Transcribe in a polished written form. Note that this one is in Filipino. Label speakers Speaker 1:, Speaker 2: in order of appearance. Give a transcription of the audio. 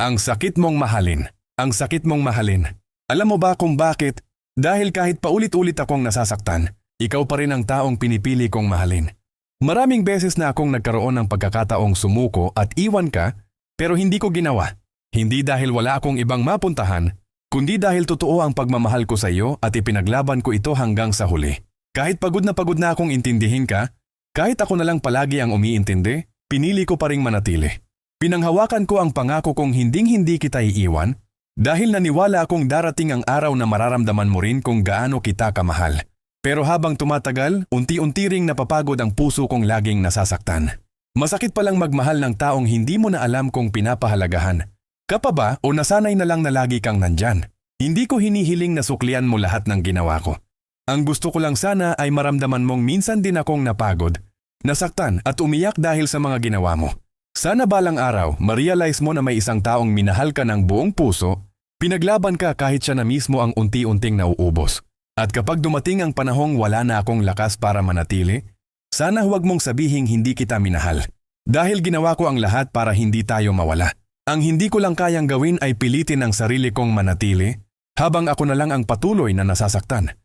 Speaker 1: Ang sakit mong mahalin. Ang sakit mong mahalin. Alam mo ba kung bakit? Dahil kahit paulit-ulit akong nasasaktan, ikaw pa rin ang taong pinipili kong mahalin. Maraming beses na akong nagkaroon ng pagkakataong sumuko at iwan ka, pero hindi ko ginawa. Hindi dahil wala akong ibang mapuntahan, kundi dahil totoo ang pagmamahal ko sa iyo at ipinaglaban ko ito hanggang sa huli. Kahit pagod na akong intindihin ka, kahit ako na lang palagi ang umiintindi, pinili ko pa ring manatili. Pinanghawakan ko ang pangako kong hinding-hindi kita iiwan, dahil naniwala akong darating ang araw na mararamdaman mo rin kung gaano kita kamahal. Pero habang tumatagal, unti-unti ring napapagod ang puso kong laging nasasaktan. Masakit palang magmahal ng taong hindi mo na alam kung pinapahalagahan. Ka pa ba o nasanay na lang na lagi kang nandyan? Hindi ko hinihiling na suklian mo lahat ng ginawa ko. Ang gusto ko lang sana ay maramdaman mong minsan din akong napagod, nasaktan at umiyak dahil sa mga ginawa mo. Sana balang araw, ma-realize mo na may isang taong minahal ka ng buong puso, pinaglaban ka kahit siya na mismo ang unti-unting nauubos. At kapag dumating ang panahong wala na akong lakas para manatili, sana huwag mong sabihing hindi kita minahal. Dahil ginawa ko ang lahat para hindi tayo mawala. Ang hindi ko lang kayang gawin ay pilitin ang sarili kong manatili, habang ako na lang ang patuloy na nasasaktan.